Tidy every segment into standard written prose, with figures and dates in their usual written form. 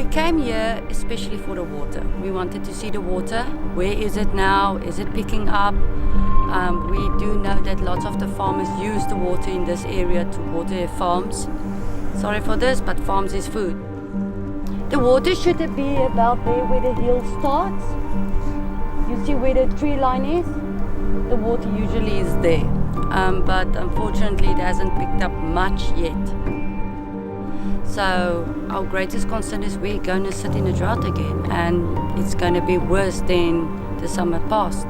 came here especially for the water. We wanted to see the water. Where is it now? Is it picking up? We do know that lots of the farmers use the water in this area to water their farms. Sorry for this, but farms is food. The water should be about there where the hill starts. You see where the tree line is? The water usually is there. But unfortunately it hasn't picked up much yet. So our greatest concern is we're going to sit in a drought again, and it's going to be worse than the summer past.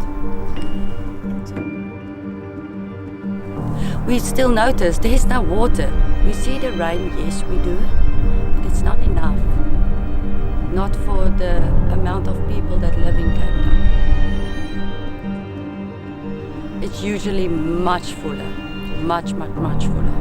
We still notice there's no water. We see the rain, yes we do, but it's not enough. Not for the amount of people that live in Cape Town. It's usually much fuller, much fuller.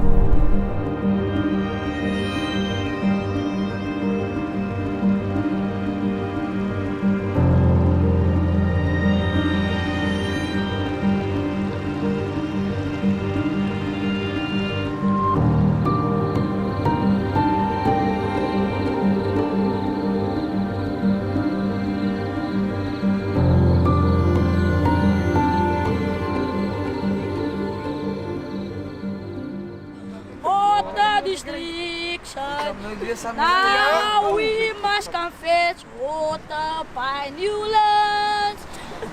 Now we must confess water by new lands,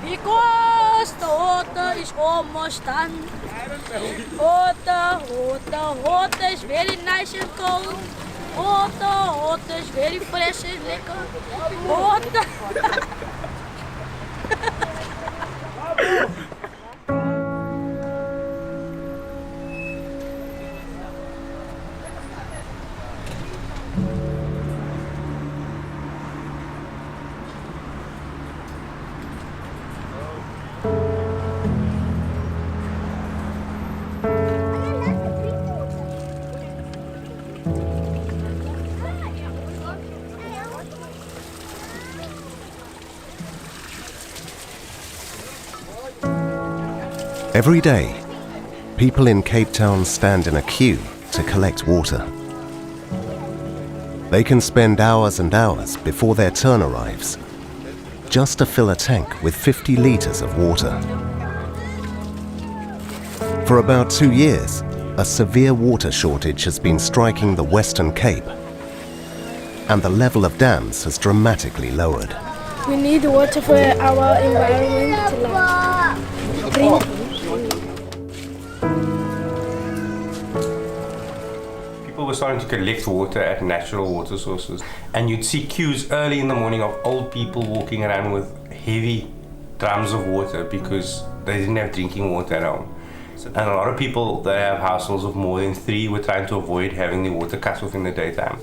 because the water is almost done. Water is very nice and cold. Water is very fresh and liquor. Water. Every day, people in Cape Town stand in a queue to collect water. They can spend hours and hours before their turn arrives, just to fill a tank with 50 litres of water. For about 2 years, a severe water shortage has been striking the Western Cape, and the level of dams has dramatically lowered. We need water for our environment, like drink. People were starting to collect water at natural water sources, and you'd see queues early in the morning of old people walking around with heavy drums of water because they didn't have drinking water at home. And a lot of people that have households of more than 3 were trying to avoid having the water cut off in the daytime.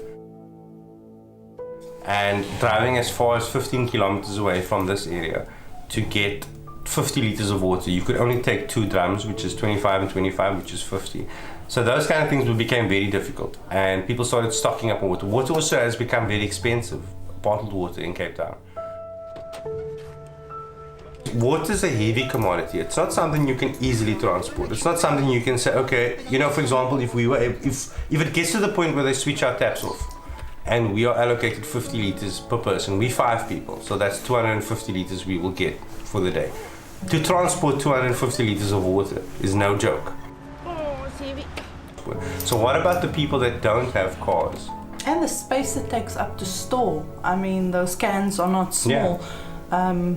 And driving as far as 15 kilometers away from this area to get 50 liters of water, you could only take 2 drums, which is 25 and 25, which is 50. So those kind of things became very difficult, and people started stocking up on water. Water also has become very expensive, bottled water in Cape Town. Water is a heavy commodity. It's not something you can easily transport. It's not something you can say, okay, you know, for example, if it gets to the point where they switch our taps off, and we are allocated 50 liters per person, we 5 people, so that's 250 liters we will get for the day. To transport 250 liters of water is no joke. So what about the people that don't have cars? And the space it takes up to store. I mean, those cans are not small. Yeah.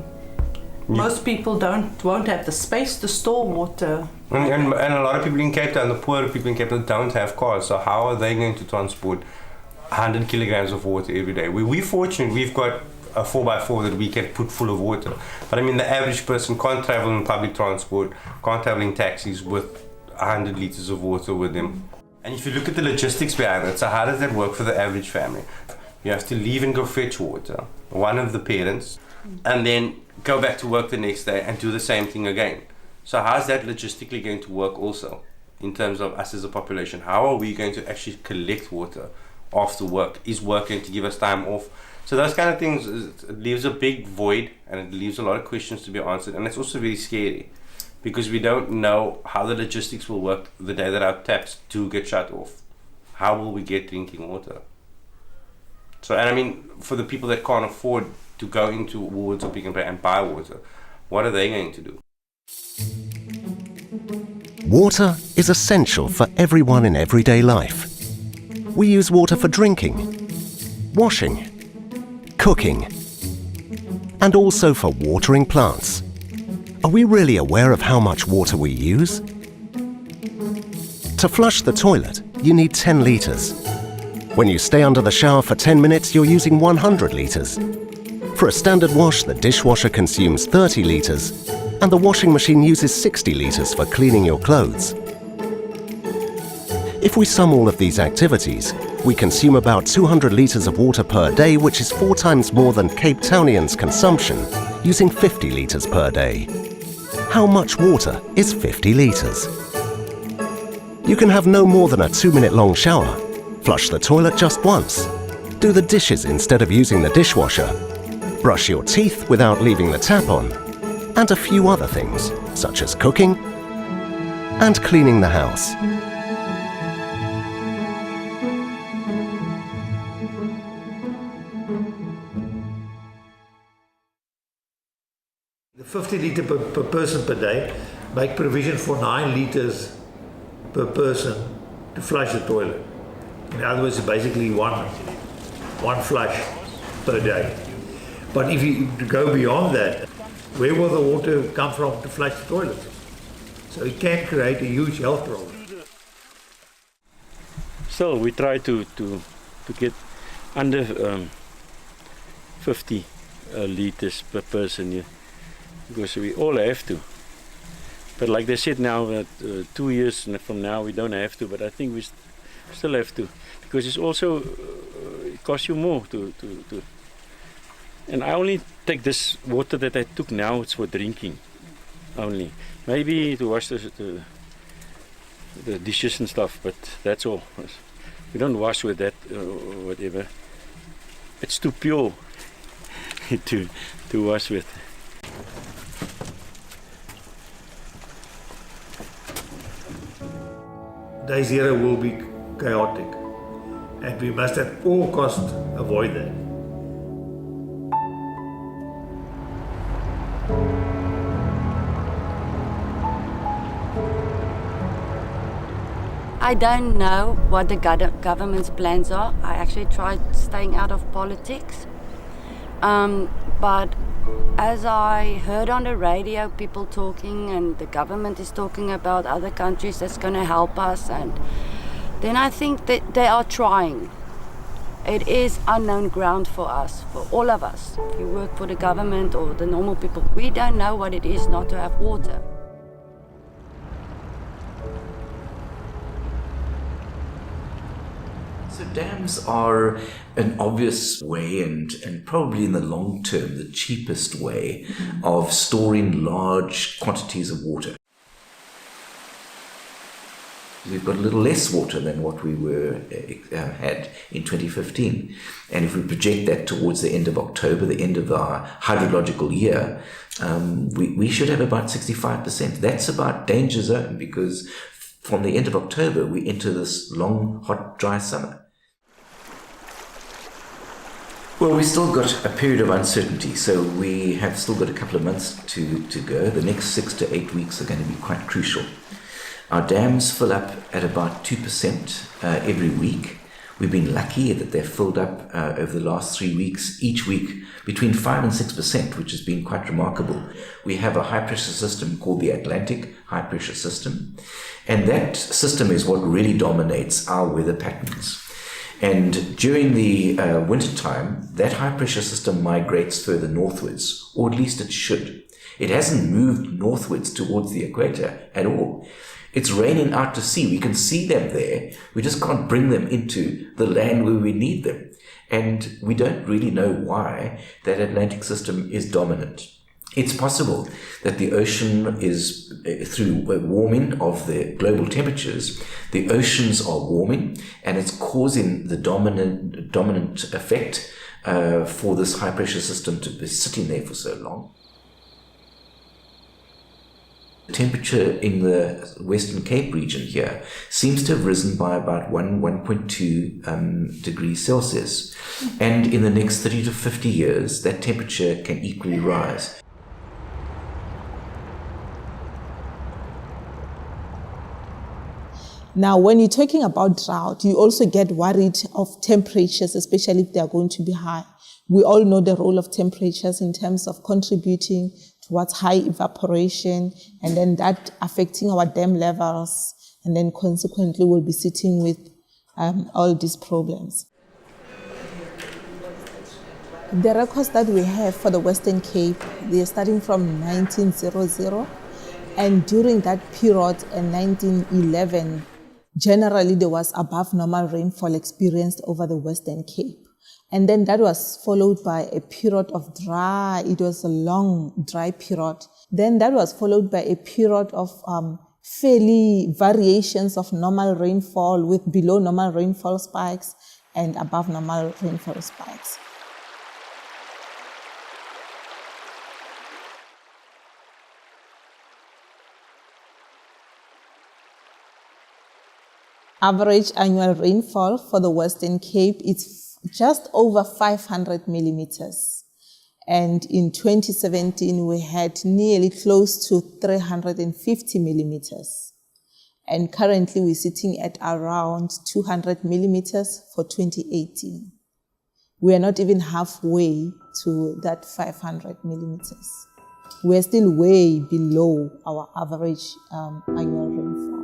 Most people won't have the space to store water. And a lot of people in Cape Town, the poorer people in Cape Town, don't have cars. So how are they going to transport 100 kilograms of water every day? We're fortunate, we've got a 4x4 that we can put full of water. But I mean, the average person can't travel in public transport, can't travel in taxis with 100 liters of water with them. And if you look at the logistics behind it, so how does that work for the average family? You have to leave and go fetch water, one of the parents, and then go back to work the next day and do the same thing again. So how's that logistically going to work also in terms of us as a population? How are we going to actually collect water after work? Is work going to give us time off? So those kind of things, it leaves a big void, and it leaves a lot of questions to be answered, and it's also very scary because we don't know how the logistics will work the day that our taps do get shut off. How will we get drinking water? So, and I mean, for the people that can't afford to go into Woolworths or Pick n Pay and buy water, what are they going to do? Water is essential for everyone in everyday life. We use water for drinking, washing, cooking, and also for watering plants. Are we really aware of how much water we use? To flush the toilet, you need 10 litres. When you stay under the shower for 10 minutes, you're using 100 litres. For a standard wash, the dishwasher consumes 30 litres, and the washing machine uses 60 litres for cleaning your clothes. If we sum all of these activities, we consume about 200 litres of water per day, which is 4 times more than Cape Townians' consumption, using 50 litres per day. How much water is 50 litres? You can have no more than a 2-minute long shower, flush the toilet just once, do the dishes instead of using the dishwasher, brush your teeth without leaving the tap on, and a few other things, such as cooking and cleaning the house. The 50 litre per person per day make provision for 9 litres per person to flush the toilet. In other words, basically one flush per day. But if you go beyond that, where will the water come from to flush the toilet? So it can create a huge health problem. Still, we try to get under 50 litres per person here, because we all have to. But like they said now, that 2 years from now we don't have to, but I think we still have to, because it's also it costs you more to. And I only take this water that I took now, it's for drinking only. Maybe to wash the dishes and stuff, but that's all. We don't wash with that or whatever. It's too pure to wash with. Day zero will be chaotic, and we must at all costs avoid that. I don't know what the government's plans are. I actually tried staying out of politics. But as I heard on the radio people talking, and the government is talking about other countries that's going to help us, and then I think that they are trying. It is unknown ground for us, for all of us. If you work for the government or the normal people, we don't know what it is not to have water. So dams are an obvious way and probably in the long term the cheapest way of storing large quantities of water. We've got a little less water than what we had in 2015. And if we project that towards the end of October, the end of our hydrological year, we should have about 65%. That's about danger zone, because from the end of October, we enter this long, hot, dry summer. Well, we've still got a period of uncertainty, so we have still got a couple of months to go. The next 6 to 8 weeks are going to be quite crucial. Our dams fill up at about 2% every week. We've been lucky that they've filled up over the last 3 weeks, each week between 5 and 6%, which has been quite remarkable. We have a high pressure system called the Atlantic High Pressure System, and that system is what really dominates our weather patterns. And during the winter time, that high pressure system migrates further northwards, or at least it should. It hasn't moved northwards towards the equator at all. It's raining out to sea. We can see them there. We just can't bring them into the land where we need them. And we don't really know why that Atlantic system is dominant. It's possible that the ocean is, through warming of the global temperatures, the oceans are warming, and it's causing the dominant effect for this high pressure system to be sitting there for so long. Temperature in the Western Cape region here seems to have risen by about 1.2 degrees Celsius. And in the next 30 to 50 years, that temperature can equally rise. Now, when you're talking about drought, you also get worried of temperatures, especially if they are going to be high. We all know the role of temperatures in terms of contributing towards high evaporation, and then that affecting our dam levels, and then consequently we'll be sitting with all these problems. The records that we have for the Western Cape, they are starting from 1900, and during that period in 1911, generally there was above normal rainfall experienced over the Western Cape. And then that was followed by a period of dry, it was a long dry period. Then that was followed by a period of fairly variations of normal rainfall with below normal rainfall spikes and above normal rainfall spikes. Average annual rainfall for the Western Cape is just over 500 millimeters. And in 2017, we had nearly close to 350 millimeters. And currently, we're sitting at around 200 millimeters for 2018. We are not even halfway to that 500 millimeters. We're still way below our average annual rainfall.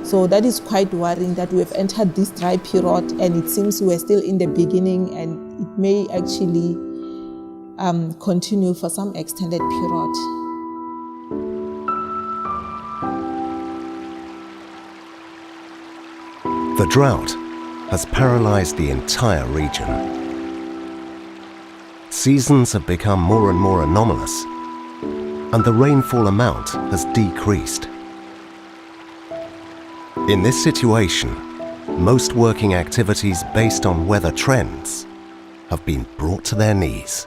So that is quite worrying that we have entered this dry period, and it seems we're still in the beginning, and it may actually continue for some extended period. The drought has paralyzed the entire region. Seasons have become more and more anomalous, and the rainfall amount has decreased. In this situation, most working activities based on weather trends have been brought to their knees.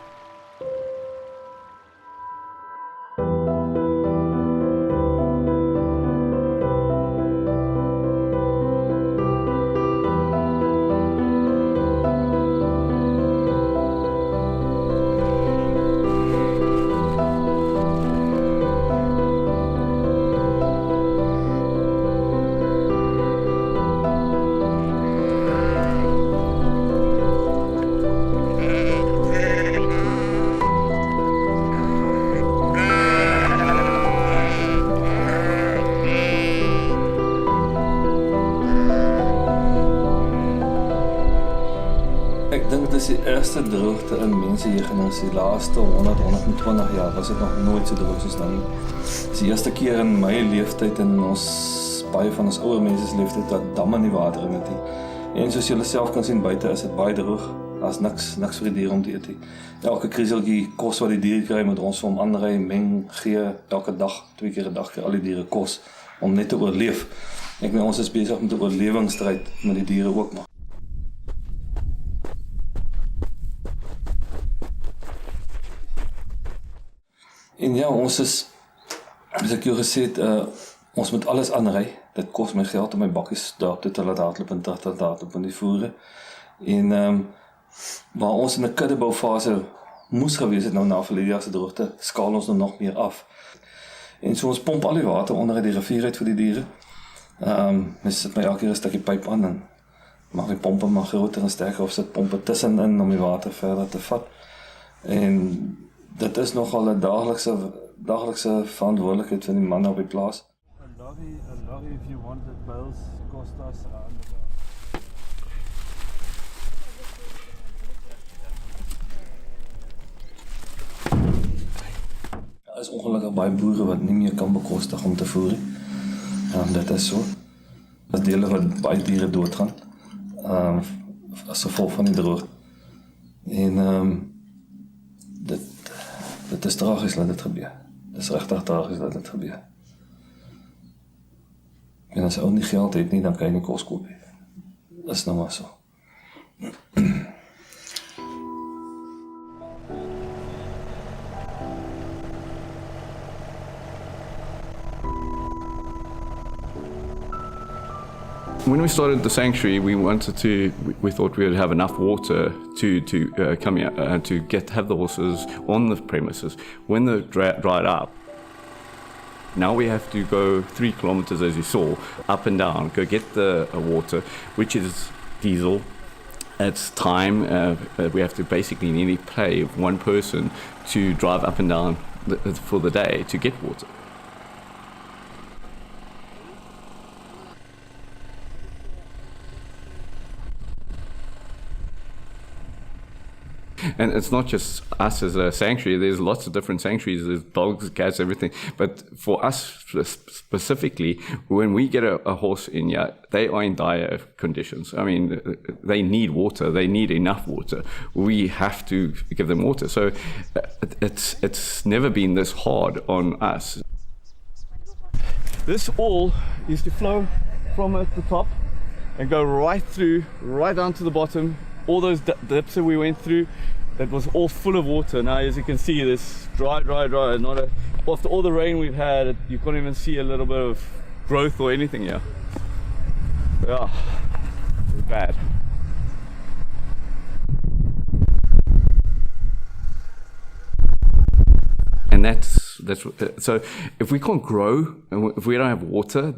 Ek dink dit is die eerste droogte in mensenjegenis. Die laaste 100-120 jaar was dit nog nooit so droog soos nou nie. Dit is die eerste keer in my leeftyd en baie van ons ouer mense se leeftyd dat damme nie water in het nie. En soos julle self kan sien buite is dit baie droog. Daar's niks vir die diere om te eet nie. Elke krieseltjie kos wat die diere kry moet ons vir hom aanry, meng, gee elke dag, 2 keer 'n dag kry al die diere kos om net te oorleef. Ek meen ons is besig met 'n oorlewingsstryd met die diere ook nog. En ja, ons is, as ek jou gesê het, ons moet alles aanry. Dit kos my geld om my bakkies daar te laat hardloop en terug te laat hardloop in die voere. En waar ons in 'n kuddeboufase moes gewees het nou na verlede jaar se droogte, skaal ons nou nog meer af. En so ons pomp al die water onder die rivier uit vir die diere. Mens sit my elke keer 'n stukkie pyp aan en maak die pompe maar groter en sterker of sit pompe tussenin om die water verder te vat. En dit is nogal 'n daaglikse verantwoordelikheid van die manne op die plaas. A lorry if you want it bills cost us around. Daar is ongelukkig baie boere wat nie meer kan bekostig om te voer nie. Dit is so. Dat is dele wat baie diere doodgaan. As gevolg van die droogte. En dit is tragies dat dit gebeur. Dit is regtig tragies dat dit gebeur. En as ou nie geld het nie, dan kan jy nie kos koop nie. Dit is nou maar so. When we started the sanctuary, we thought we would have enough water to come here and to have the horses on the premises. When the dried up, now we have to go 3 kilometers, as you saw, up and down, go get the water, which is diesel. It's time. We have to basically nearly pay one person to drive up and down for the day to get water. And it's not just us as a sanctuary. There's lots of different sanctuaries. There's dogs, cats, everything. But for us specifically, when we get a horse in here, they are in dire conditions. I mean, they need water. They need enough water. We have to give them water. So it's never been this hard on us. This all used to flow from at the top and go right through, right down to the bottom. All those dips that we went through, that was all full of water. Now, as you can see, this dry. After all the rain we've had, you can't even see a little bit of growth or anything here. Yeah, it's bad. And that's so. If we can't grow and if we don't have water,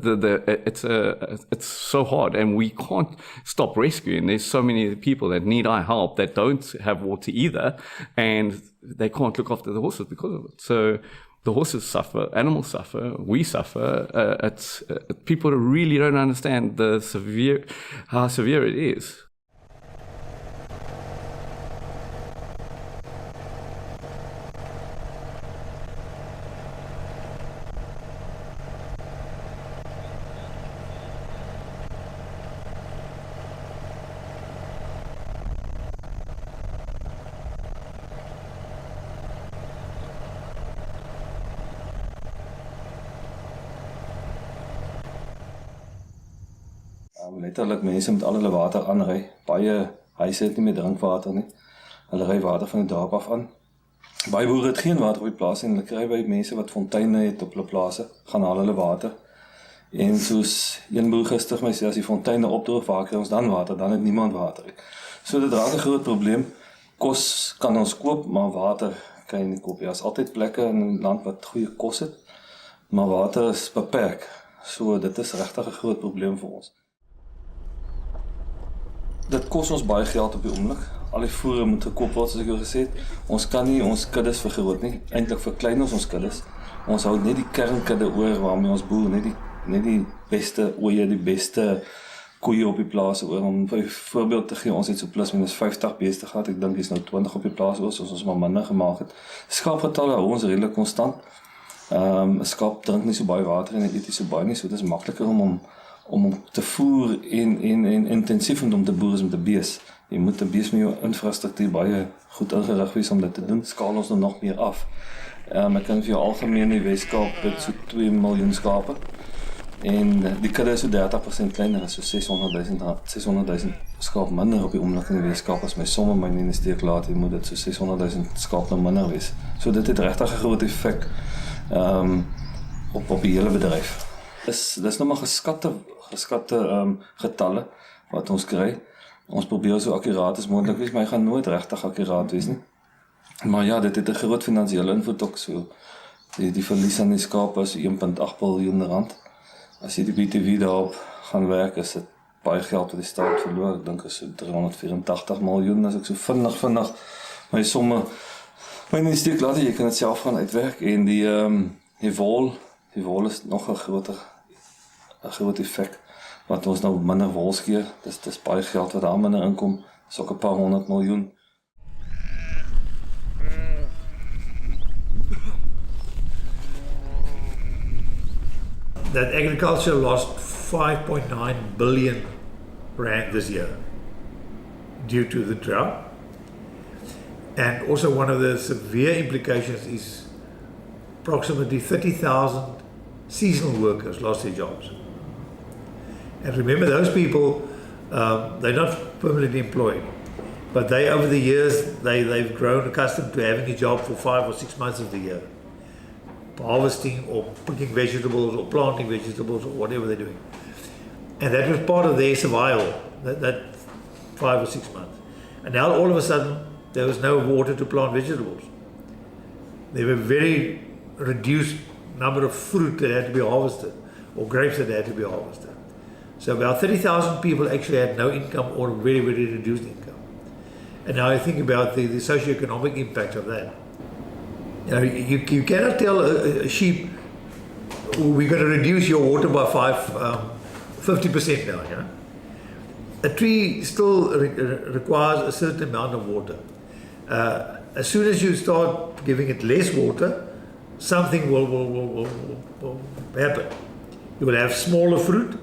it's so hard, and we can't stop rescuing. There's so many people that need our help that don't have water either, and they can't look after the horses because of it. So the horses suffer, animals suffer, we suffer. People really don't understand how severe it is. Letterlik mense met al hulle water aanry. Baie huise het nie meer drinkwater nie. Hulle ry water van die dorp af aan. Baie boere het geen water op die plaas en hulle kry by mense wat fonteine het op hulle plase, gaan haal hulle water. En soos een boer gister my sê, as die fonteine opdroog, waar kry ons dan water? Dan het niemand water. So dit raak 'n groot probleem. Kos kan ons koop, maar water kan jy nie koop. Daar's altyd plekke in 'n land wat goeie kos het, maar water is beperk. So dit is regtig 'n groot probleem vir ons. Dit kos ons baie geld op die oomblik. Al die voere moet gekoop word, soos ek al gesê het. Ons kan nie ons kuddes vergroot nie. Eintlik verklein ons kuddes. Ons hou net die kernkudde oor waarmee ons boer, net die beste oeye, die beste koeie op die plaas oor. Om 'n voorbeeld te gee, ons het so plus minus 50 beeste gehad. Ek dink is nou 20 op die plaas oor, soos ons maar minder gemaak het. Skaapgetalle hou ons redelik konstant. 'n Skaap drink nie so baie water en eet nie so baie nie, so dit is makliker om te voer en intensief om te boer is met 'n bees. Jy moet 'n bees met jou infrastruktuur baie goed ingerig wees om dit te doen. Skaal ons nog meer af. Ek kan vir jou algemeen die Weskaap het so 2 miljoen skape. En die kudde is so 30% kleiner, is so 600,000 skaap minder op die oomblik in die Weskaap as my somme my nie in die steek laat, jy moet dit so 600,000 skaap nou minder wees. So dit het regtig 'n groot effek op die hele bedryf. Dis nou maar geskatte getalle wat ons kry. Ons probeer so akkuraat as moontlik wees, maar hy gaan nooit regtig akkuraat wees nie. Maar ja, dit het 'n groot finansiële invloed ook so. Die verlies aan die skape is 1.8 biljoen rand. As jy die BTW daarop gaan werk, is dit baie geld wat die staat verloor. Ek dink is so 384 miljoen, as ek so vinnig my somme my in die steek laat, jy kan dit self gaan uitwerk. En die wol is nog 'n groot effek, wat ons nou minder wol skeer. Dis baie geld wat daar minder inkom, is ook 'n paar 100 miljoen. That agriculture lost 5.9 billion rand this year due to the drought. And also one of the severe implications is approximately 30,000 seasonal workers lost their jobs. And remember, those people, they're not permanently employed, but they, over the years, they've grown accustomed to having a job for 5 or 6 months of the year, harvesting or picking vegetables or planting vegetables or whatever they're doing. And that was part of their survival, that 5 or 6 months. And now all of a sudden, there was no water to plant vegetables. There were very reduced number of fruit that had to be harvested, or grapes that had to be harvested. So about 30,000 people actually had no income or very, very reduced income. And now I think about the socioeconomic impact of that. You know, you cannot tell a sheep, we're going to reduce your water by 50% now. You know? A tree still requires a certain amount of water. As soon as you start giving it less water, something will happen. You will have smaller fruit,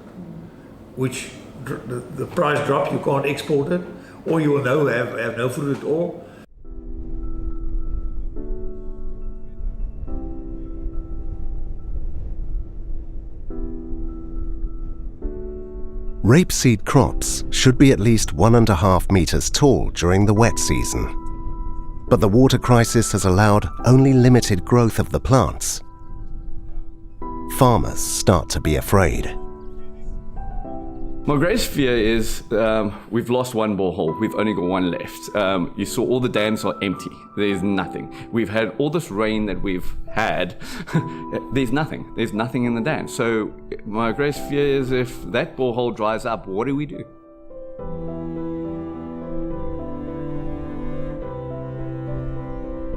which the price drop, you can't export it, or you will have no fruit at all. Rapeseed crops should be at least 1.5 meters tall during the wet season. But the water crisis has allowed only limited growth of the plants. Farmers start to be afraid. My greatest fear is we've lost one borehole. We've only got one left. You saw all the dams are empty. There's nothing. We've had all this rain that we've had. There's nothing. There's nothing in the dam. So my greatest fear is if that borehole dries up, what do we do?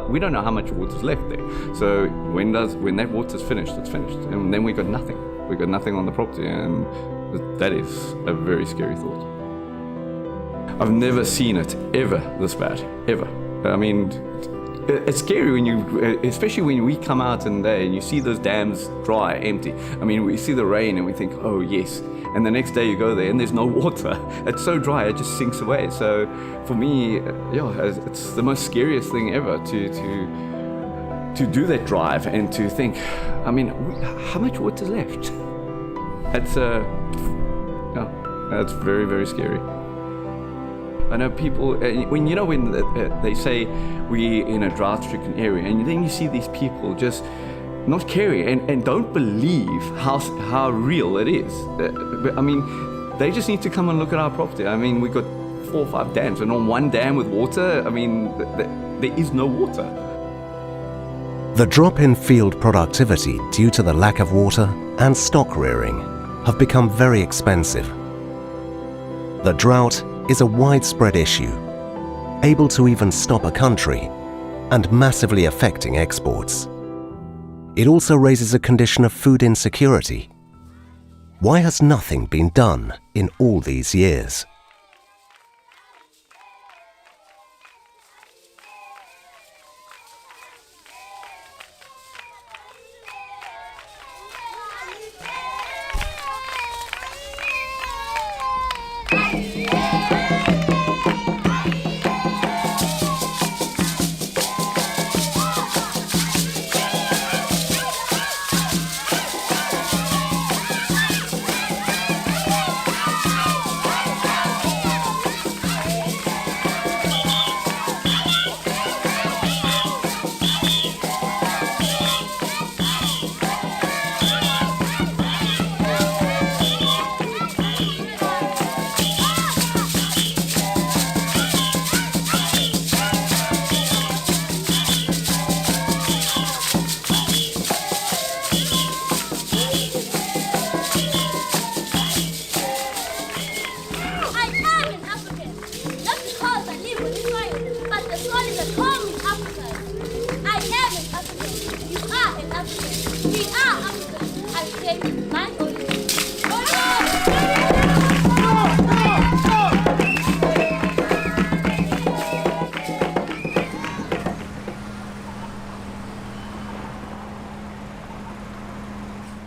We don't know how much water's left there. So when that water's finished, it's finished. And then we got nothing. We got nothing on the property, and that is a very scary thought. I've never seen it ever this bad, ever. I mean, it's scary when especially when we come out in the day and you see those dams dry, empty. I mean, we see the rain and we think, oh yes. And the next day you go there and there's no water. It's so dry, it just sinks away. So for me, it's the most scariest thing ever to do that drive and to think, I mean, how much water's left? That's very, very scary. I know people, when they say we're in a drought-stricken area, and then you see these people just not caring and don't believe how real it is. I mean, they just need to come and look at our property. I mean, we've got 4 or 5 dams, and on one dam with water, I mean, there is no water. The drop in field productivity due to the lack of water and stock rearing have become very expensive. The drought is a widespread issue, able to even stop a country and massively affecting exports. It also raises a condition of food insecurity. Why has nothing been done in all these years?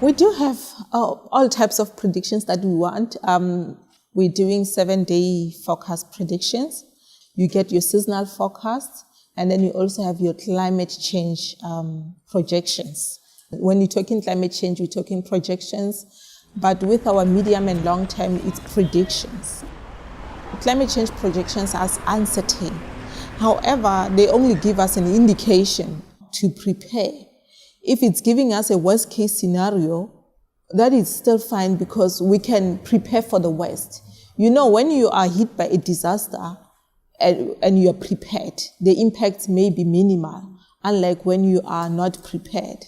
We do have all types of predictions that we want. We're doing 7-day forecast predictions. You get your seasonal forecasts, and then you also have your climate change projections. When you're talking climate change, we're talking projections, but with our medium and long term, it's predictions. Climate change projections are uncertain. However, they only give us an indication to prepare. If it's giving us a worst case scenario, that is still fine because we can prepare for the worst. You know, when you are hit by a disaster and you are prepared, the impact may be minimal, unlike when you are not prepared.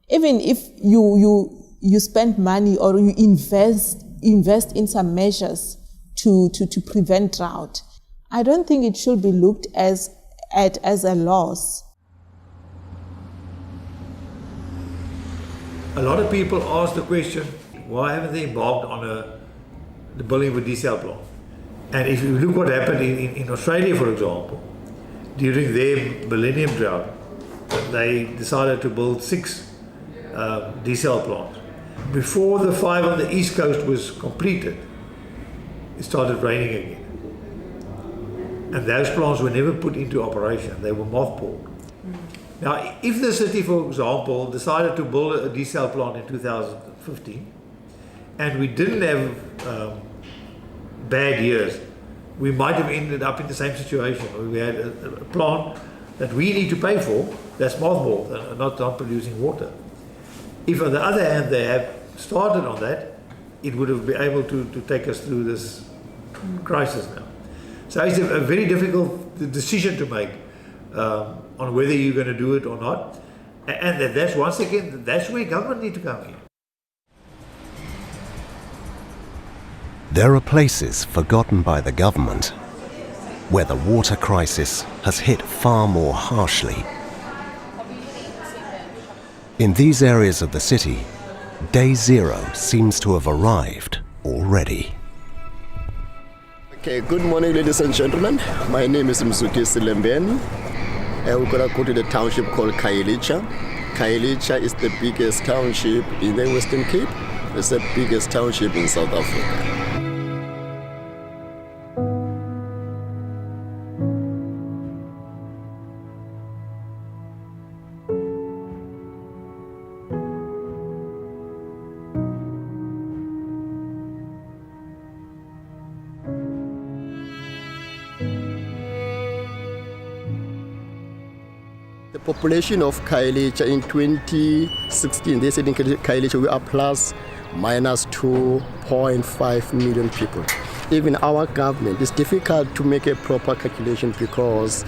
Even if you spend money or you invest in some measures to prevent drought, I don't think it should be looked at as a loss. A lot of people ask the question, why haven't they embarked on the building of a desal plant? And if you look what happened in Australia, for example, during their millennium drought, they decided to build 6 desal plants. Before the 5 on the east coast was completed, it started raining again. And those plants were never put into operation, they were mothballed. Now, if the city, for example, decided to build a desal plant in 2015, and we didn't have bad years, we might have ended up in the same situation where we had a plant that we need to pay for that's mothballed and not producing water. If on the other hand they have started on that, it would have been able to take us through this crisis now. So it's a very difficult decision to make on whether you're going to do it or not. And that's once again, that's where government need to come in. There are places forgotten by the government where the water crisis has hit far more harshly. In these areas of the city, day zero seems to have arrived already. Okay, good morning, ladies and gentlemen. My name is Mzuki Silembeni. We're going to go to the township called Khayelitsha. Khayelitsha is the biggest township in the Western Cape. It's the biggest township in South Africa. The population of Khayelitsha in 2016, they said in Khayelitsha we are plus minus 2.5 million people. Even our government, it's difficult to make a proper calculation because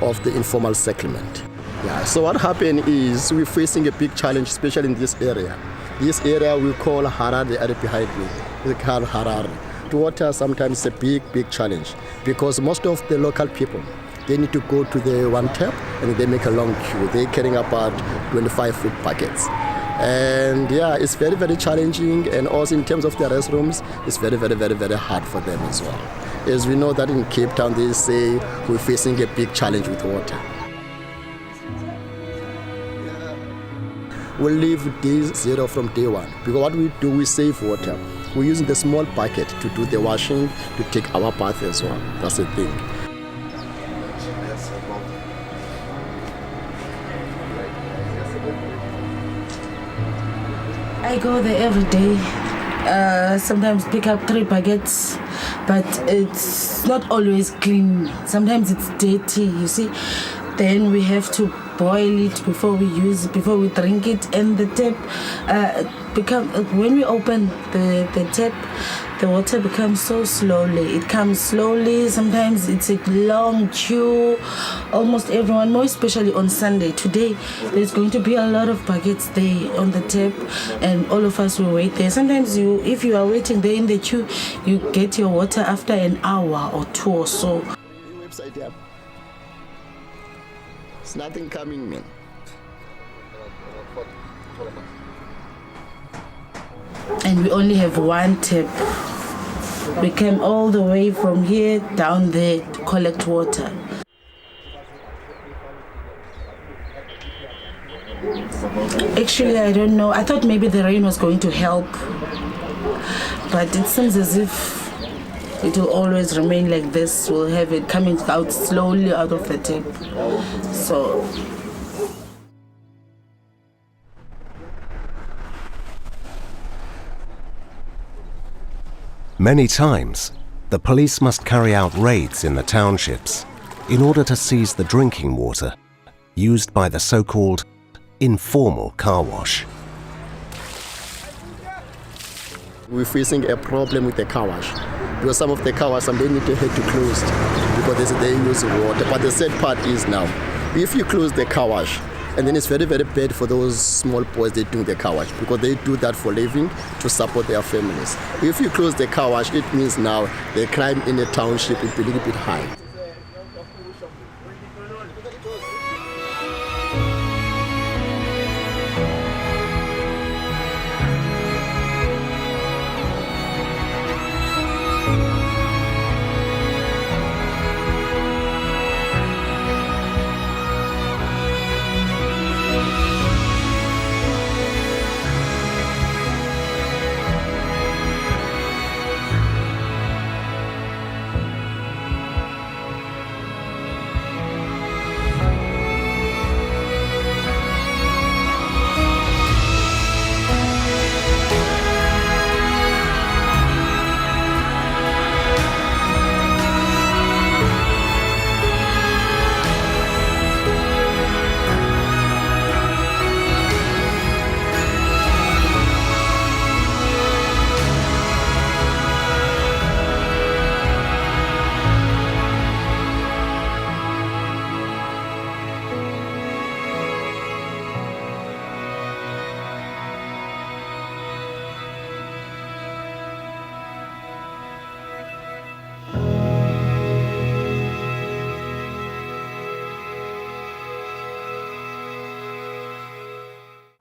of the informal settlement. Yeah, so what happened is we're facing a big challenge, especially in this area. This area we call Harare, the RP Highway. We call Harare. Water sometimes is a big challenge because most of the local people, they need to go to the one tap and they make a long queue. They're carrying about 25-foot buckets. And yeah, it's very challenging, and also in terms of the restrooms, it's very hard for them as well. As we know that in Cape Town, they say we're facing a big challenge with water. We leave day zero from day one, because what we do, we save water. We're using the small bucket to do the washing, to take our bath as well. That's the thing. I go there every day, sometimes pick up 3 buckets, but it's not always clean. Sometimes it's dirty, you see. Then we have to boil it before we use it, before we drink it. And the tap, when we open the tap, the water becomes so slowly. It comes slowly. Sometimes it's a long queue. Almost everyone, more especially on Sunday. Today, there's going to be a lot of buckets there on the tap, and all of us will wait there. Sometimes if you are waiting there in the queue, you get your water after an hour or 2 or so. Website there. It's nothing coming, man. And we only have one tap. We came all the way from here down there to collect water. Actually, I don't know. I thought maybe the rain was going to help, but it seems as if it will always remain like this. We'll have it coming out slowly out of the tap. So Many times, the police must carry out raids in the townships in order to seize the drinking water used by the so-called informal car wash. We're facing a problem with the car wash because some of the car wash, they need to have to close because they use water. But the sad part is now, if you close the car wash, and then it's very, very bad for those small boys that do the car wash because they do that for living to support their families. If you close the car wash, it means now the crime in the township will be a little bit high.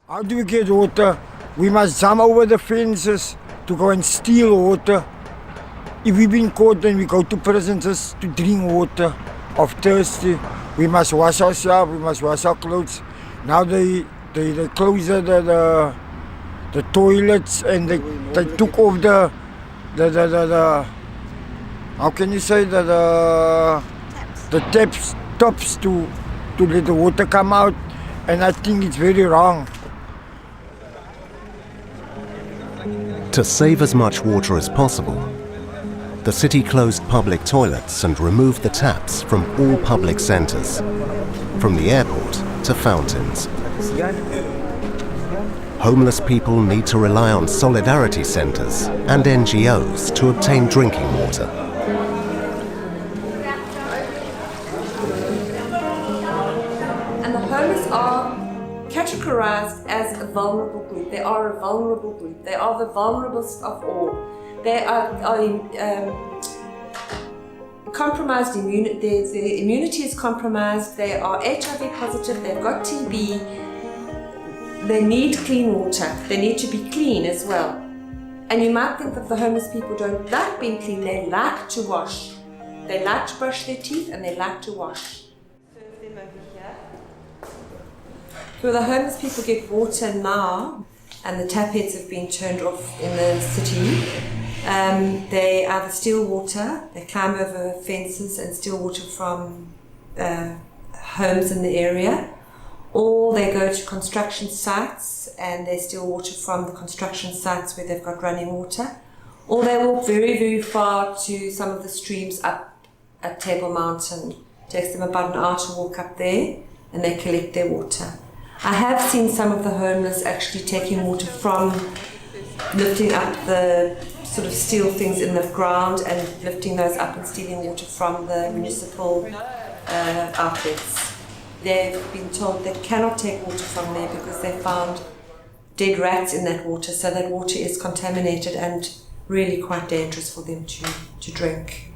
How do we get water? We must jump over the fences to go and steal water. If we've been caught, then we go to prisons just to drink water of thirsty. We must wash ourselves, we must wash our clothes. Now they closed the toilets and they took off the how can you say the tops to let the water come out, and I think it's very wrong. To save as much water as possible, the city closed public toilets and removed the taps from all public centres, from the airport to fountains. Homeless people need to rely on solidarity centres and NGOs to obtain drinking water. And the homeless are categorized as a vulnerable group. They are a vulnerable group. They are the vulnerablest of all. They are compromised immunity. Their immunity is compromised. They are HIV positive. They've got TB. They need clean water. They need to be clean as well. And you might think that the homeless people don't like being clean. They like to wash. They like to brush their teeth and they like to wash. Serve them over here. So the homeless people get water now, and the tap heads have been turned off in the city. They either steal water, they climb over fences and steal water from homes in the area, or they go to construction sites and they steal water from the construction sites where they've got running water, or they walk very, very far to some of the streams up at Table Mountain. It takes them about an hour to walk up there and they collect their water. I have seen some of the homeless actually taking water from lifting up the sort of steel things in the ground and lifting those up and stealing water from the municipal outlets. They've been told they cannot take water from there because they found dead rats in that water, so that water is contaminated and really quite dangerous for them to drink.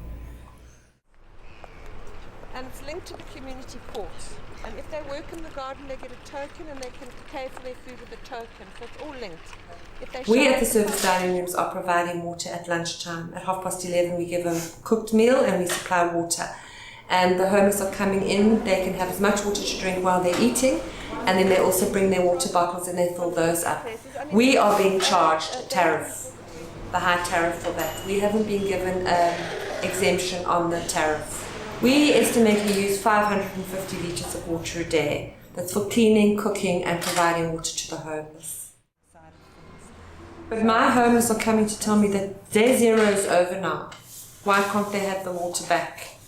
And it's linked to the community port. And if they work in the garden, they get a token and they can pay for their food with a token. So it's all linked. If they We at the service dining rooms are providing water at lunchtime. At 11:30 we give a cooked meal and we supply water. And the homeless are coming in, they can have as much water to drink while they're eating, and then they also bring their water bottles and they fill those up. We are being charged a tariff, the high tariff for that. We haven't been given exemption on the tariff. We estimate we use 550 litres of water a day. That's for cleaning, cooking and providing water to the homeless. But my homeless are coming to tell me that day zero is over now. Why can't they have the water back?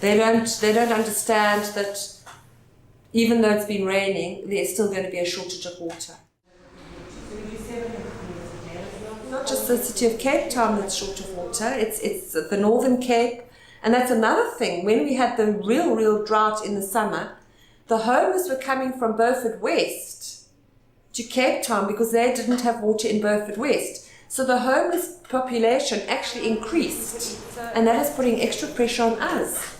They don't understand that even though it's been raining, there's still going to be a shortage of water. just the city of Cape Town that's short of water. It's the Northern Cape. And that's another thing. When we had the real drought in the summer, the homeless were coming from Beaufort West to Cape Town because they didn't have water in Beaufort West. So the homeless population actually increased, and that is putting extra pressure on us.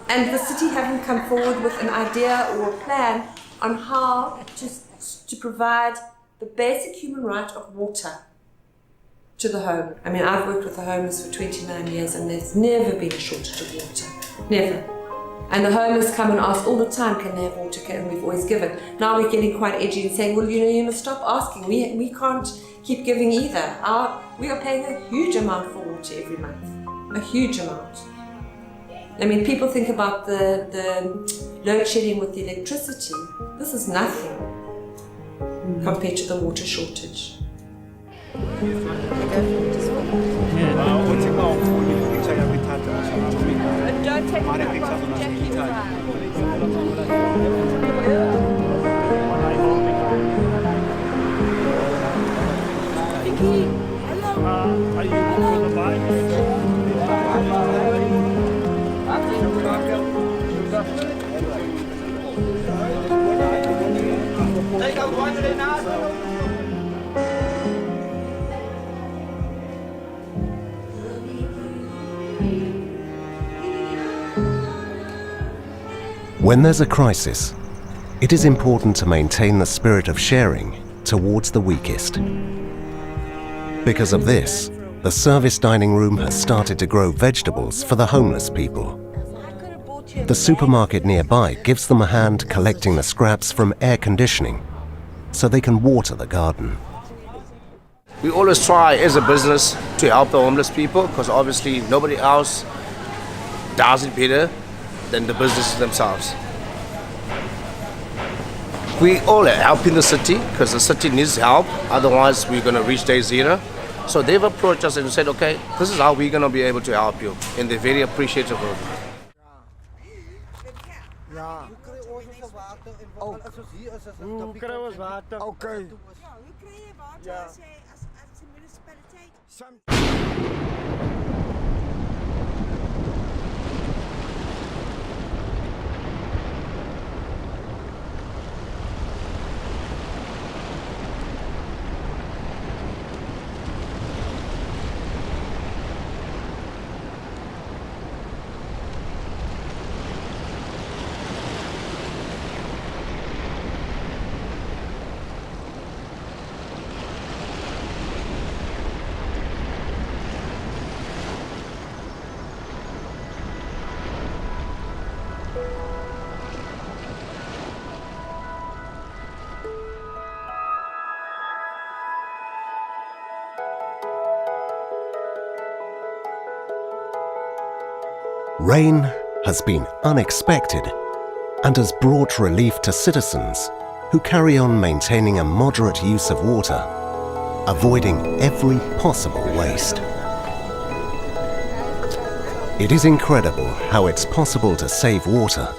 And the city haven't come forward with an idea or a plan on how to provide the basic human right of water to the home. I mean, I've worked with the homeless for 29 years and there's never been a shortage of water. Never. And the homeless come and ask all the time, can they have water? And we've always given. Now we're getting quite edgy and saying, well, you must stop asking. We can't keep giving either. We are paying a huge amount for water every month. A huge amount. I mean, people think about the load shedding with the electricity. This is nothing compared to the water shortage. Don't take it from Jackie Vicky, hello. Are you for the bike? When there's a crisis, it is important to maintain the spirit of sharing towards the weakest. Because of this, the service dining room has started to grow vegetables for the homeless people. The supermarket nearby gives them a hand collecting the scraps from air conditioning so they can water the garden. We always try as a business to help the homeless people because obviously nobody else does it better than the businesses themselves. We all are helping the city because the city needs help, otherwise we're going to reach day zero. So they've approached us and said, okay, this is how we're going to be able to help you, and they're very appreciative of it. Hoe krijgen we water? Oké. Ja. Rain has been unexpected and has brought relief to citizens who carry on maintaining a moderate use of water, avoiding every possible waste. It is incredible how it's possible to save water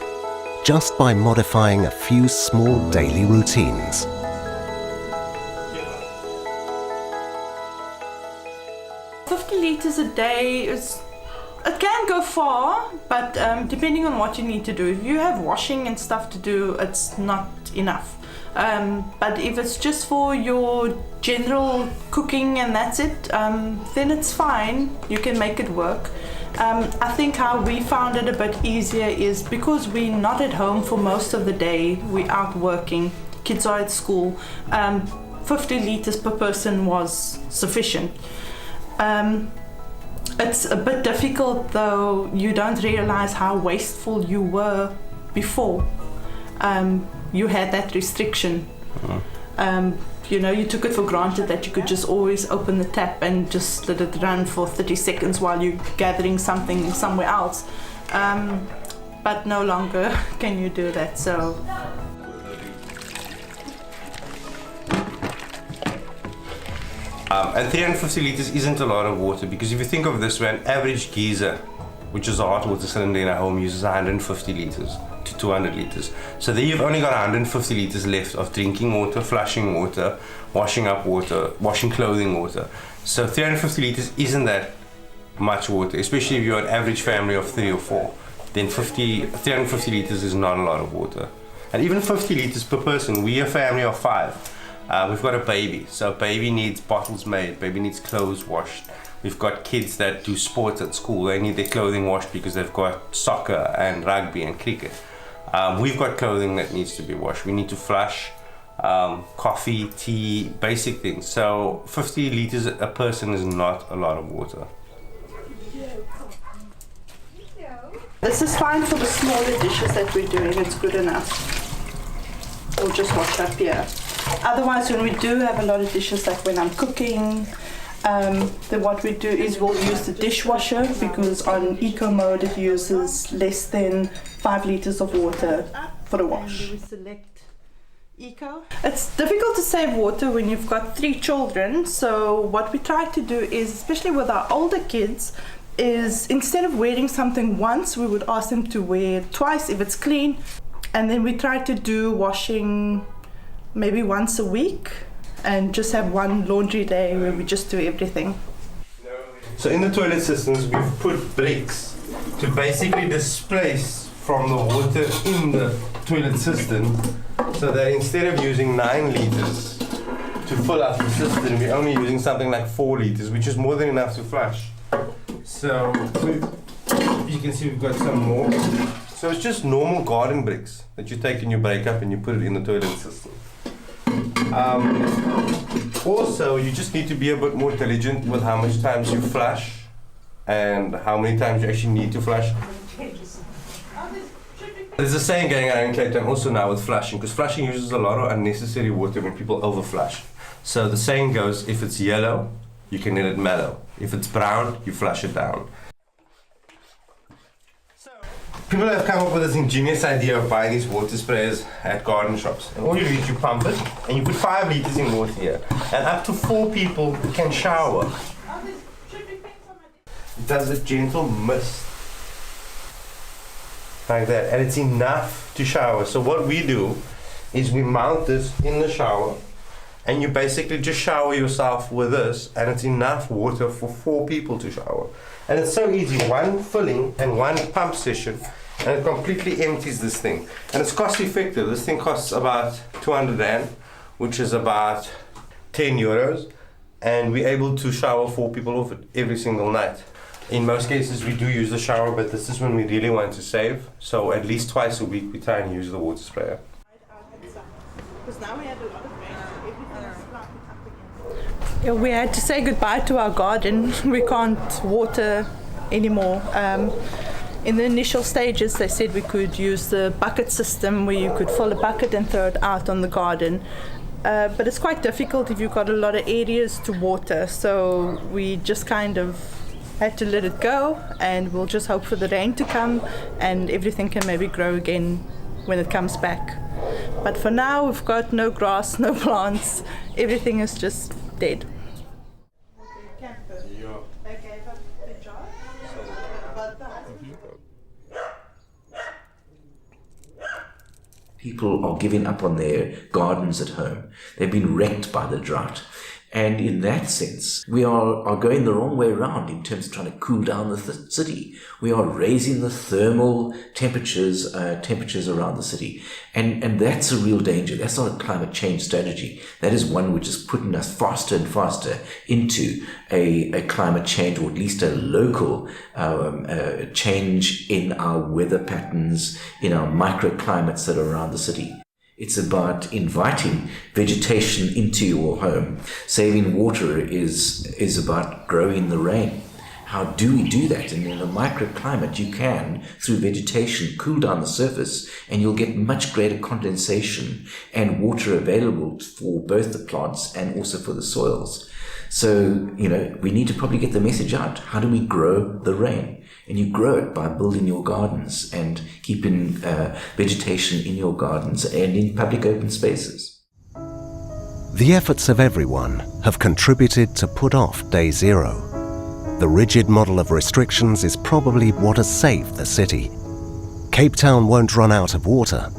just by modifying a few small daily routines. Liters a day it can go far, but depending on what you need to do. If you have washing and stuff to do, it's not enough. But if it's just for your general cooking and that's it, then it's fine. You can make it work. I think how we found it a bit easier is because we're not at home for most of the day, we're out working, kids are at school, 50 liters per person was sufficient. It's a bit difficult though, you don't realize how wasteful you were before. You had that restriction. You took it for granted that you could just always open the tap and just let it run for 30 seconds while you're gathering something somewhere else. But no longer can you do that, so. And 350 litres isn't a lot of water, because if you think of this way, an average geyser, which is a hot water cylinder in a home, uses 150 litres. to 200 litres. So there you've only got 150 litres left of drinking water, flushing water, washing up water, washing clothing water. So 350 litres isn't that much water, especially if you're an average family of 3 or 4. Then 350 litres is not a lot of water. And even 50 litres per person, we're a family of 5. We've got a baby, so baby needs bottles made, baby needs clothes washed. We've got kids that do sports at school, they need their clothing washed because they've got soccer and rugby and cricket. We've got clothing that needs to be washed. We need to flush, coffee, tea, basic things. So 50 litres a person is not a lot of water. This is fine for the smaller dishes that we're doing, it's good enough. Or just wash up here. Otherwise, when we do have a lot of dishes, like when I'm cooking, then what we do is we'll use the dishwasher, because on eco mode it uses less than 5 litres of water for the wash. We select eco. It's difficult to save water when you've got 3 children, so what we try to do is, especially with our older kids, is instead of wearing something once, we would ask them to wear it twice if it's clean, and then we try to do washing maybe once a week and just have one laundry day where we just do everything. So in the toilet systems, we've put bricks to basically displace from the water in the toilet system, so that instead of using 9 litres to fill up the system, we're only using something like 4 litres, which is more than enough to flush. So you can see we've got some more. So it's just normal garden bricks that you take and you break up and you put it in the toilet system. Also, you just need to be a bit more diligent with how much times you flush and how many times you actually need to flush. There's a saying going on in Cape Town also now with flushing, because flushing uses a lot of unnecessary water when people overflush. So the saying goes, if it's yellow, you can let it mellow. If it's brown, you flush it down. People have come up with this ingenious idea of buying these water sprayers at garden shops. And all you do is you pump it, and you put 5 litres in water here. And up to 4 people can shower. It does a gentle mist. Like that. And it's enough to shower. So what we do is we mount this in the shower, and you basically just shower yourself with this, and it's enough water for 4 people to shower. And it's so easy, 1 filling and 1 pump session, and it completely empties this thing. And it's cost effective. This thing costs about 200 rand, which is about 10 euros, and we're able to shower 4 people off it every single night. In most cases we do use the shower, but this is when we really want to save. So at least twice a week we try and use the water sprayer. Because now we have a lot of rain, so everything is fluffing up again. Yeah, we had to say goodbye to our garden. We can't water anymore. In the initial stages they said we could use the bucket system, where you could fill a bucket and throw it out on the garden. But it's quite difficult if you've got a lot of areas to water, so we just kind of had to let it go, and we'll just hope for the rain to come and everything can maybe grow again when it comes back. But for now we've got no grass, no plants, everything is just dead. People are giving up on their gardens at home. They've been wrecked by the drought. And in that sense, we are going the wrong way around in terms of trying to cool down the city. We are raising the thermal temperatures around the city. And that's a real danger. That's not a climate change strategy. That is one which is putting us faster and faster into a climate change, or at least a local change in our weather patterns, in our microclimates that are around the city. It's about inviting vegetation into your home. Saving water is about growing the rain. How do we do that? And in a microclimate, you can, through vegetation, cool down the surface, and you'll get much greater condensation and water available for both the plants and also for the soils. So, we need to probably get the message out. How do we grow the rain? And you grow it by building your gardens and keeping vegetation in your gardens and in public open spaces. The efforts of everyone have contributed to put off day zero. The rigid model of restrictions is probably what has saved the city. Cape Town won't run out of water,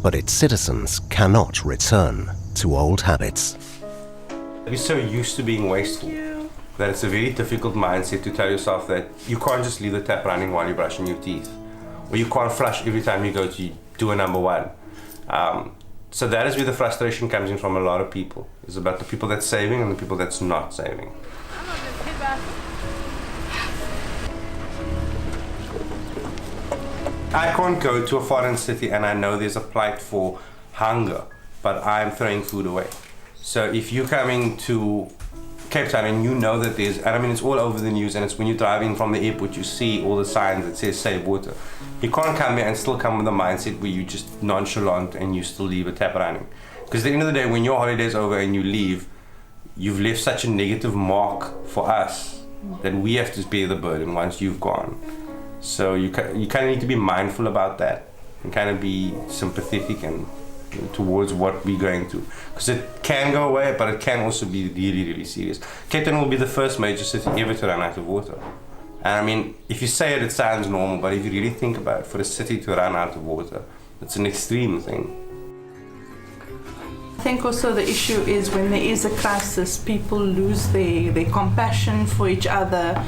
but its citizens cannot return to old habits. We're so used to being wasteful that it's a very difficult mindset to tell yourself that you can't just leave the tap running while you're brushing your teeth, or you can't flush every time you go to do a number one. So that is where the frustration comes in from a lot of people. It's about the people that's saving and the people that's not saving. I can't go to a foreign city and I know there's a plight for hunger, but I'm throwing food away. So if you're coming to Cape Town and you know that there's, and I mean it's all over the news, and it's when you're driving from the airport you see all the signs that says save water. You can't come here and still come with a mindset where you're just nonchalant and you still leave a tap running. Because at the end of the day, when your holiday's over and you leave, you've left such a negative mark for us that we have to bear the burden once you've gone. So you kind of need to be mindful about that and kind of be sympathetic and towards what we're going through, because it can go away, but it can also be really, really serious. Cape Town will be the first major city ever to run out of water. And I mean, if you say it, it sounds normal, but if you really think about it, for a city to run out of water, it's an extreme thing. I think also the issue is when there is a crisis, people lose their compassion for each other.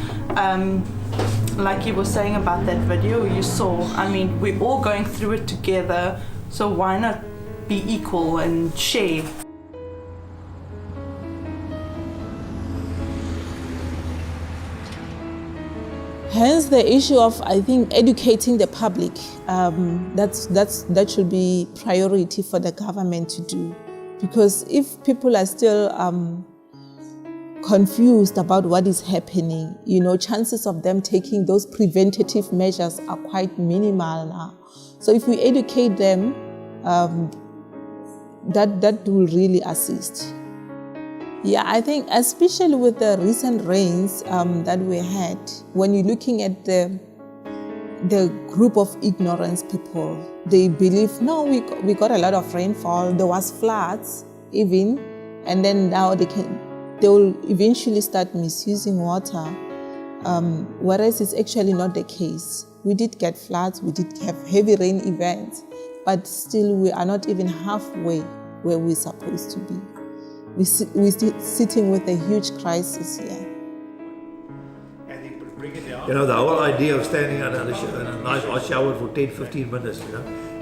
Like you were saying about that video you saw, I mean, we're all going through it together, so why not be equal and share? Hence the issue of, I think, educating the public. That should be priority for the government to do. Because if people are still confused about what is happening, chances of them taking those preventative measures are quite minimal now. So if we educate them, that will really assist. Yeah, I think especially with the recent rains that we had, when you're looking at the group of ignorance people, they believe, no, we got a lot of rainfall, there was floods even, and then now they will eventually start misusing water, whereas it's actually not the case. We did get floods, we did have heavy rain events, but still we are not even halfway where we're supposed to be. We're still sitting with a huge crisis here. The whole idea of standing under a nice hot shower for 10-15 minutes,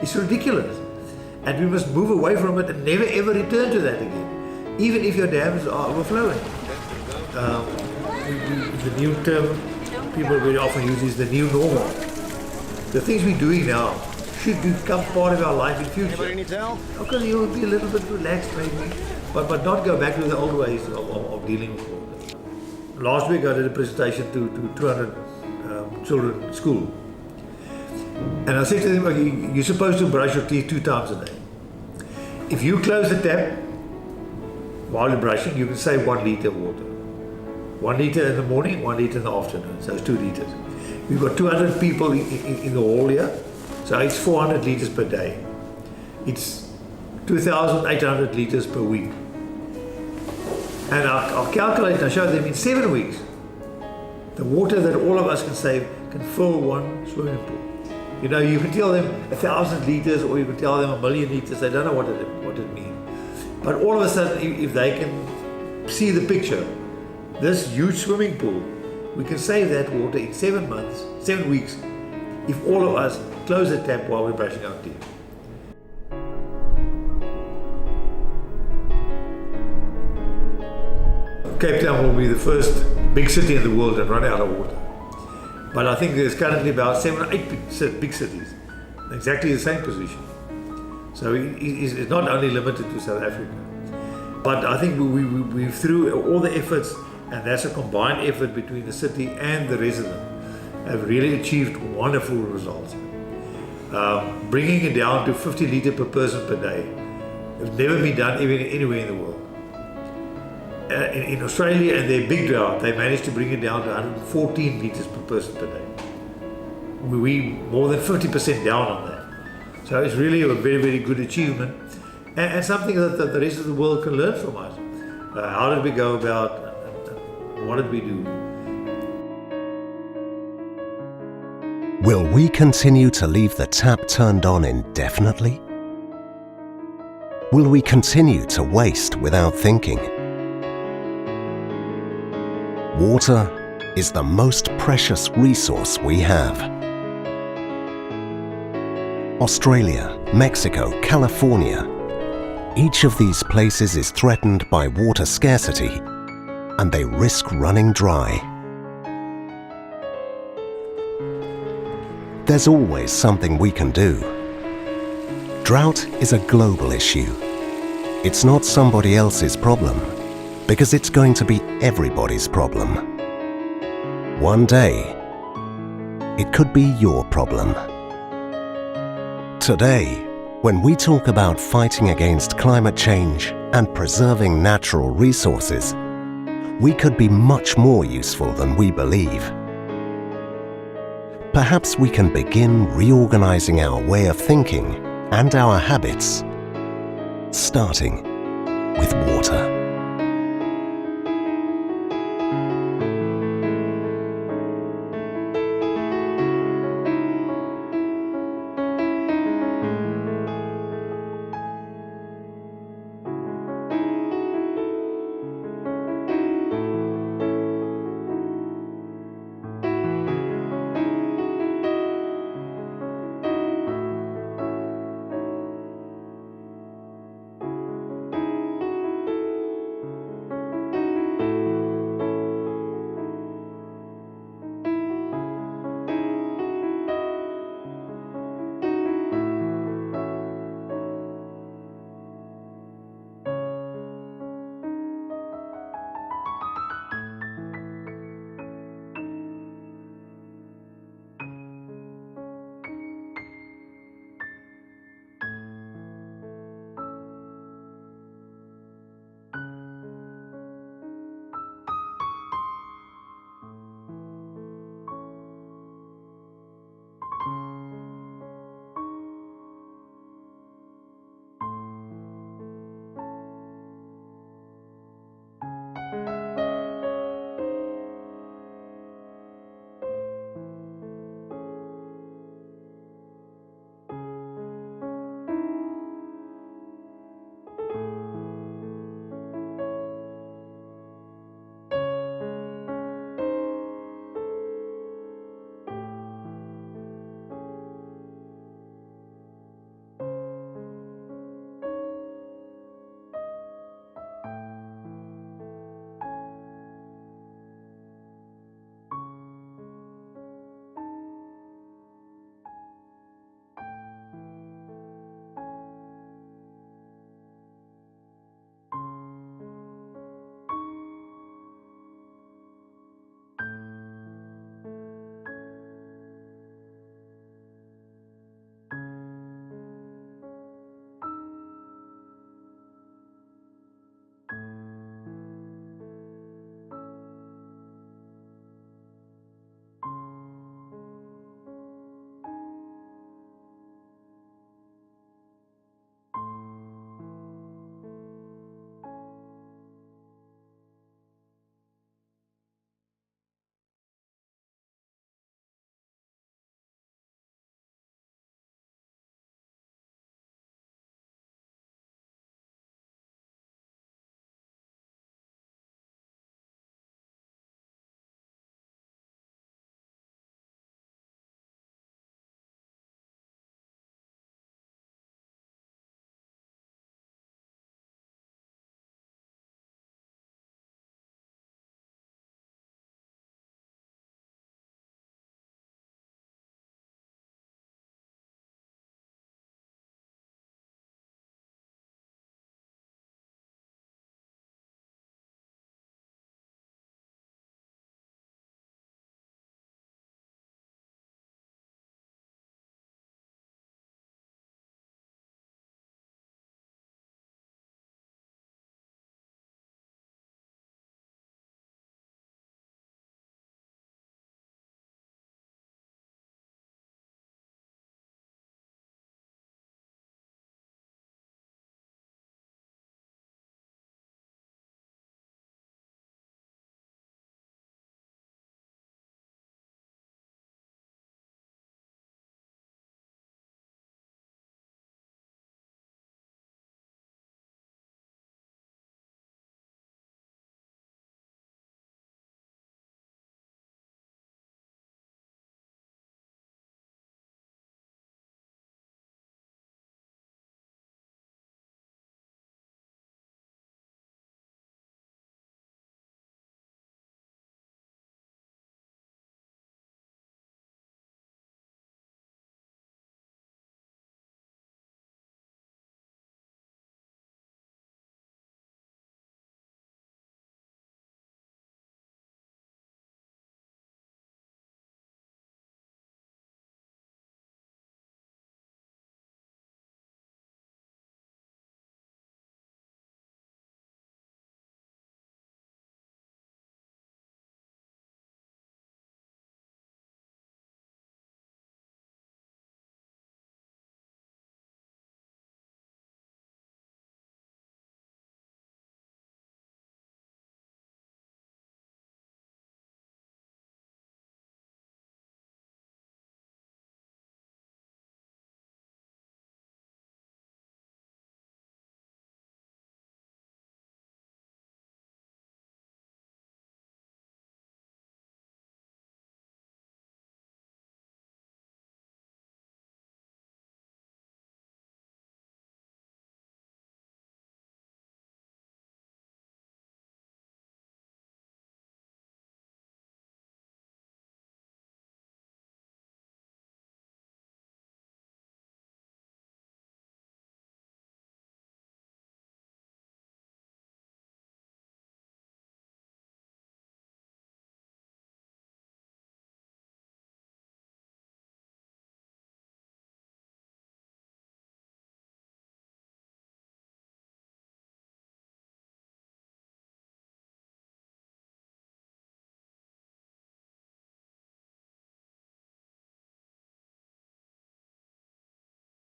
it's ridiculous. And we must move away from it and never ever return to that again, even if your dams are overflowing. The new term people very often use is the new normal. The things we're doing now should become part of our life in future. Okay, you will be a little bit relaxed maybe, but not go back to the old ways of dealing with water. Last week I did a presentation to 200 children in school. And I said to them, okay, you're supposed to brush your teeth 2 times a day. If you close the tap while you're brushing, you can save 1 liter of water. 1 liter in the morning, 1 liter in the afternoon, so it's 2 liters. We've got 200 people in the hall here, so it's 400 liters per day. It's 2,800 liters per week. And I'll calculate and I'll show them in 7 weeks, the water that all of us can save can fill 1 swimming pool. You can tell them 1,000 liters or you can tell them 1,000,000 liters, they don't know what it means. But all of a sudden, if they can see the picture, this huge swimming pool, we can save that water in 7 weeks, if all of us close the tap while we're brushing our teeth. Cape Town will be the first big city in the world that run out of water. But I think there's currently about 7 or 8 big cities, exactly the same position. So it's not only limited to South Africa. But I think we through all the efforts, and that's a combined effort between the city and the resident, have really achieved wonderful results. Bringing it down to 50 litres per person per day has never been done anywhere in the world. In Australia and their big drought, they managed to bring it down to 114 litres per person per day. We more than 50% down on that. So it's really a very, very good achievement and something that the rest of the world can learn from us. How did we go about, what did we do? Will we continue to leave the tap turned on indefinitely? Will we continue to waste without thinking? Water is the most precious resource we have. Australia, Mexico, California. Each of these places is threatened by water scarcity, and they risk running dry. There's always something we can do. Drought is a global issue. It's not somebody else's problem, because it's going to be everybody's problem. One day, it could be your problem. Today, when we talk about fighting against climate change and preserving natural resources, we could be much more useful than we believe. Perhaps we can begin reorganizing our way of thinking and our habits, starting with